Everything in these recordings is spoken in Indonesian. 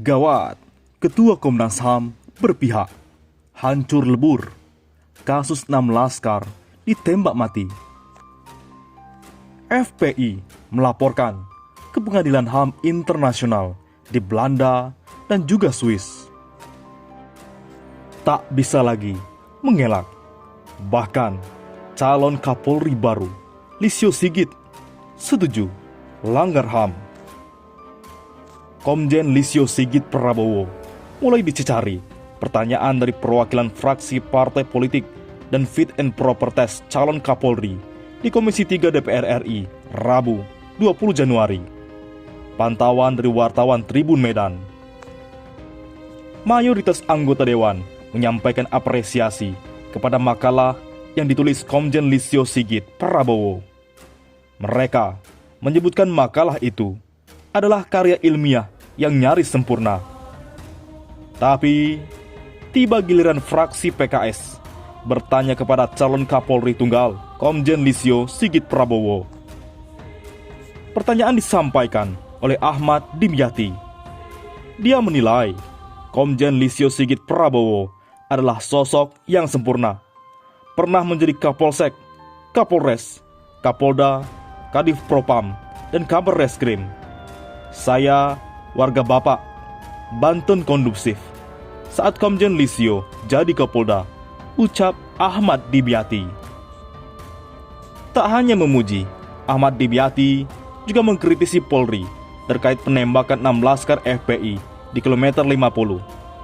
Gawat, Ketua Komnas HAM berpihak. Hancur lebur. Kasus 6 laskar ditembak mati. FPI melaporkan ke Pengadilan HAM Internasional di Belanda dan juga Swiss. Tak bisa lagi mengelak. Bahkan calon Kapolri baru, Listio Sigit, setuju langgar HAM. Komjen Listio Sigit Prabowo mulai dicecari pertanyaan dari perwakilan fraksi partai politik dan fit and proper test calon Kapolri di Komisi 3 DPR RI Rabu 20 Januari. Pantauan dari wartawan Tribun Medan. Mayoritas anggota dewan menyampaikan apresiasi kepada makalah yang ditulis Komjen Listio Sigit Prabowo. Mereka menyebutkan makalah itu adalah karya ilmiah yang nyaris sempurna. Tapi, tiba giliran fraksi PKS bertanya kepada calon Kapolri tunggal, Komjen Listio Sigit Prabowo. Pertanyaan disampaikan oleh Ahmad Dimyati. Dia menilai Komjen Listio Sigit Prabowo adalah sosok yang sempurna. Pernah menjadi Kapolsek, Kapolres, Kapolda, Kadif Propam, dan Kabar Reskrim. Saya, warga Bapak, Banten kondusif saat Komjen Listio jadi Kapolda, ucap Ahmad Dimyati. Tak hanya memuji, Ahmad Dimyati juga mengkritisi Polri terkait penembakan 6 laskar FPI di kilometer 50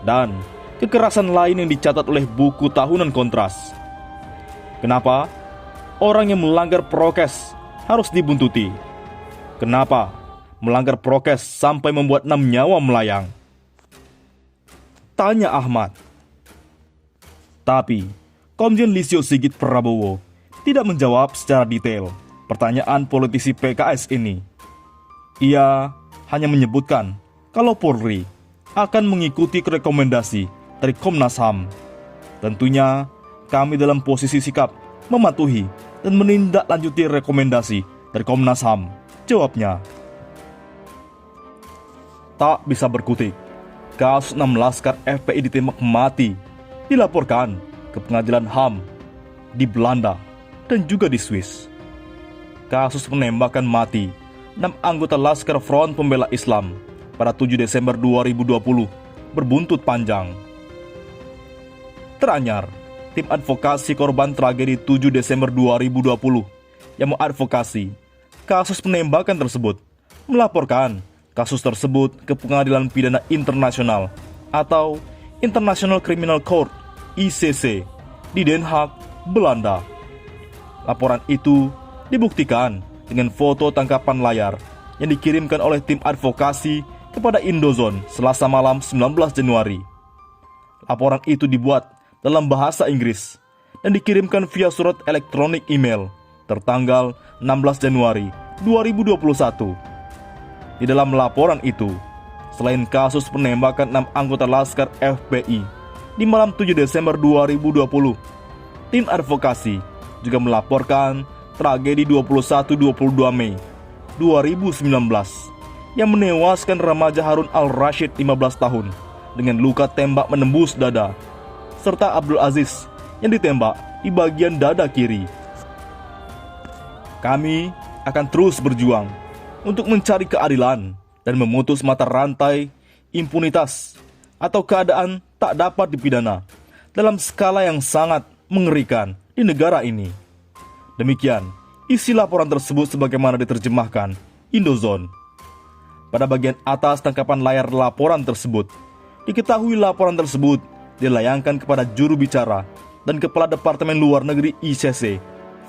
dan kekerasan lain yang dicatat oleh buku tahunan Kontras. Kenapa orang yang melanggar prokes harus dibuntuti? Kenapa melanggar prokes sampai membuat 6 nyawa melayang? Tanya Ahmad. Tapi Komjen Listio Sigit Prabowo tidak menjawab secara detail pertanyaan politisi PKS ini. Ia hanya menyebutkan kalau Polri akan mengikuti rekomendasi dari Komnas HAM. Tentunya kami dalam posisi sikap mematuhi dan menindaklanjuti rekomendasi dari Komnas HAM, jawabnya. Tak bisa berkutik, kasus 6 laskar FPI ditembak mati dilaporkan ke Pengadilan HAM di Belanda dan juga di Swiss. Kasus penembakan mati 6 anggota Laskar Front Pembela Islam pada 7 Desember 2020 berbuntut panjang. Teranyar, tim advokasi korban tragedi 7 Desember 2020 yang mengadvokasi kasus penembakan tersebut melaporkan kasus tersebut ke Pengadilan Pidana Internasional atau International Criminal Court (ICC) di Den Haag, Belanda. Laporan itu dibuktikan dengan foto tangkapan layar yang dikirimkan oleh tim advokasi kepada Indozone Selasa malam 19 Januari. Laporan itu dibuat dalam bahasa Inggris dan dikirimkan via surat elektronik email tertanggal 16 Januari 2021. Di dalam laporan itu, selain kasus penembakan 6 anggota Laskar FPI di malam 7 Desember 2020, tim advokasi juga melaporkan tragedi 21-22 Mei 2019 yang menewaskan remaja Harun Al-Rashid 15 tahun dengan luka tembak menembus dada, serta Abdul Aziz yang ditembak di bagian dada kiri. Kami akan terus berjuang untuk mencari keadilan dan memutus mata rantai impunitas atau keadaan tak dapat dipidana dalam skala yang sangat mengerikan di negara ini. Demikian isi laporan tersebut sebagaimana diterjemahkan Indozone. Pada bagian atas tangkapan layar laporan tersebut, diketahui laporan tersebut dilayangkan kepada juru bicara dan Kepala Departemen Luar Negeri ICC,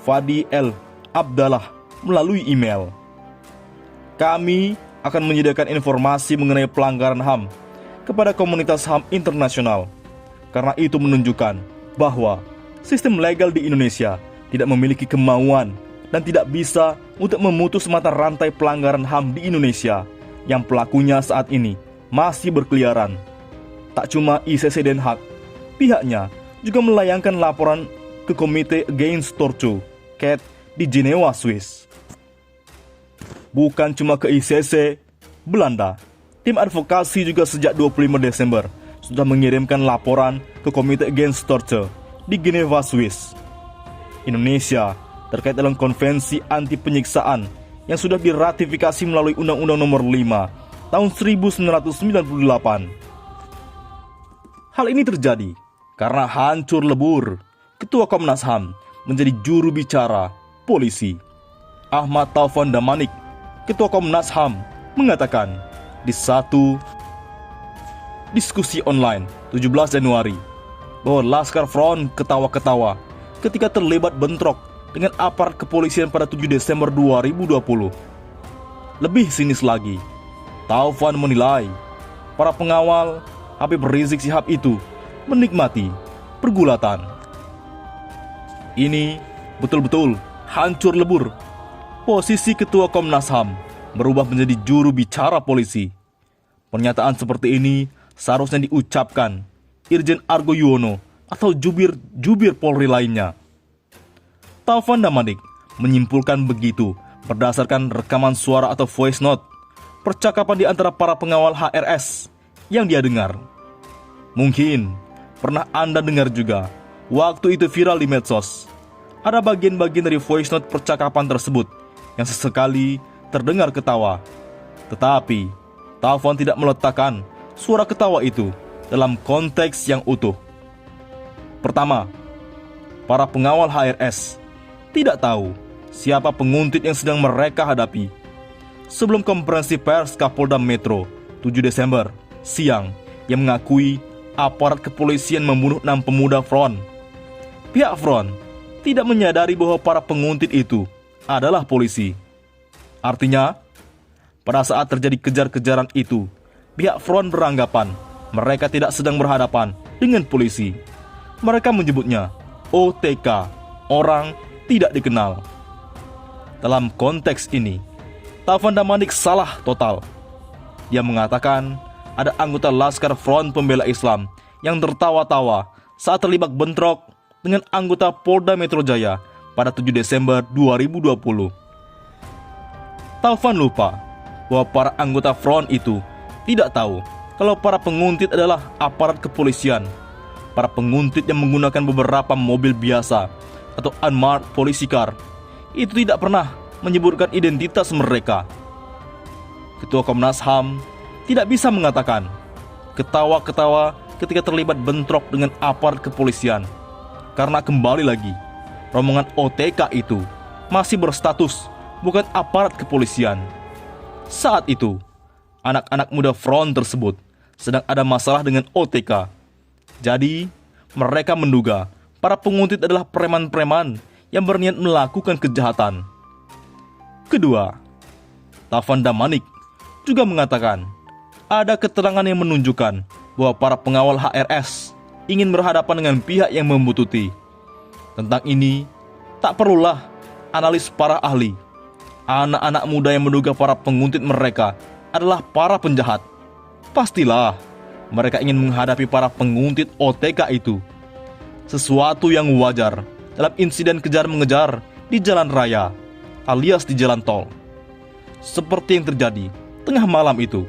Fadi El Abdallah, melalui email. Kami akan menyediakan informasi mengenai pelanggaran HAM kepada komunitas HAM internasional, karena itu menunjukkan bahwa sistem legal di Indonesia tidak memiliki kemauan dan tidak bisa untuk memutus mata rantai pelanggaran HAM di Indonesia yang pelakunya saat ini masih berkeliaran. Tak cuma ICC Den Haag, pihaknya juga melayangkan laporan ke Komite Against Torture, KAT, di Jenewa, Swiss. Bukan cuma ke ICC, Belanda, Tim advokasi juga sejak 25 Desember sudah mengirimkan laporan ke Komite Against Torture di Geneva, Swiss. Indonesia terkait dalam konvensi anti penyiksaan yang sudah diratifikasi melalui Undang-Undang Nomor 5 tahun 1998. Hal ini terjadi karena hancur lebur Ketua Komnas HAM menjadi juru bicara polisi. Ahmad Taufan Damanik, Ketua Komnas HAM, mengatakan di satu diskusi online 17 Januari bahwa Laskar Front ketawa-ketawa ketika terlibat bentrok dengan aparat kepolisian pada 7 Desember 2020. Lebih sinis lagi, Taufan menilai para pengawal Habib Rizik Syihab itu menikmati pergulatan. Ini betul-betul hancur lebur. Posisi Ketua Komnas HAM berubah menjadi juru bicara polisi. Pernyataan seperti ini seharusnya diucapkan Irjen Argo Yuwono atau jubir Polri lainnya. Taufan Damanik menyimpulkan begitu berdasarkan rekaman suara atau voice note percakapan di antara para pengawal HRS yang dia dengar. Mungkin pernah Anda dengar juga waktu itu viral di medsos. Ada bagian-bagian dari voice note percakapan tersebut yang sesekali terdengar ketawa. Tetapi Taufan tidak meletakkan suara ketawa itu dalam konteks yang utuh. Pertama, para pengawal HRS tidak tahu siapa penguntit yang sedang mereka hadapi. Sebelum konferensi pers Kapolda Metro 7 Desember siang yang mengakui aparat kepolisian membunuh 6 pemuda Front, pihak Front tidak menyadari bahwa para penguntit itu adalah polisi. Artinya, pada saat terjadi kejar-kejaran itu, pihak Front beranggapan mereka tidak sedang berhadapan dengan polisi. Mereka menyebutnya OTK, orang tidak dikenal. Dalam konteks ini, Taufan Damanik salah total. Dia mengatakan ada anggota Laskar Front Pembela Islam yang tertawa-tawa saat terlibat bentrok dengan anggota Polda Metro Jaya pada 7 Desember 2020. Taufan lupa bahwa para anggota Front itu tidak tahu kalau para penguntit adalah aparat kepolisian. Para penguntit yang menggunakan beberapa mobil biasa atau unmarked police car itu tidak pernah menyebutkan identitas mereka. Ketua Komnas HAM tidak bisa mengatakan ketawa-ketawa ketika terlibat bentrok dengan aparat kepolisian, karena kembali lagi rombongan OTK itu masih berstatus bukan aparat kepolisian. Saat itu anak-anak muda Front tersebut sedang ada masalah dengan OTK. Jadi mereka menduga para penguntit adalah preman-preman yang berniat melakukan kejahatan. Kedua, Taufan Damanik juga mengatakan ada keterangan yang menunjukkan bahwa para pengawal HRS ingin berhadapan dengan pihak yang membuntuti. Tentang ini, tak perlulah analis para ahli. Anak-anak muda yang menduga para penguntit mereka adalah para penjahat. Pastilah mereka ingin menghadapi para penguntit OTK itu. Sesuatu yang wajar dalam insiden kejar-mengejar di jalan raya alias di jalan tol. Seperti yang terjadi tengah malam itu.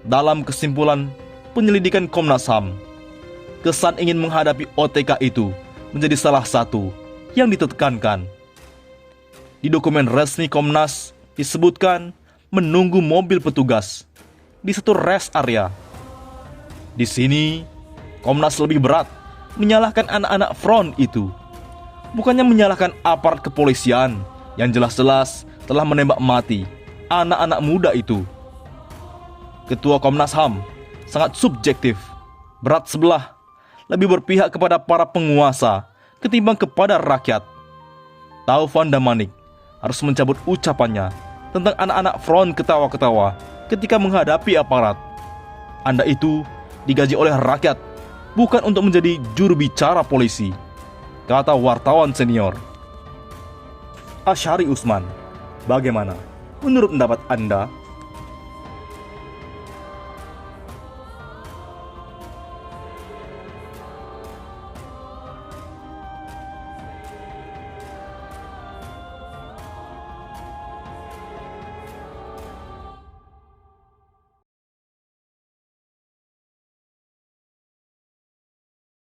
Dalam kesimpulan penyelidikan Komnas HAM, kesan ingin menghadapi OTK itu menjadi salah satu yang ditekankan. Di dokumen resmi Komnas disebutkan menunggu mobil petugas di satu rest area. Di sini, Komnas lebih berat menyalahkan anak-anak Front itu. Bukannya menyalahkan aparat kepolisian yang jelas-jelas telah menembak mati anak-anak muda itu. Ketua Komnas HAM sangat subjektif, berat sebelah, lebih berpihak kepada para penguasa ketimbang kepada rakyat. Taufan Damanik harus mencabut ucapannya tentang anak-anak Front ketawa-ketawa ketika menghadapi aparat. Anda itu digaji oleh rakyat, bukan untuk menjadi juru bicara polisi, kata wartawan senior. Asyari Usman, bagaimana menurut pendapat Anda?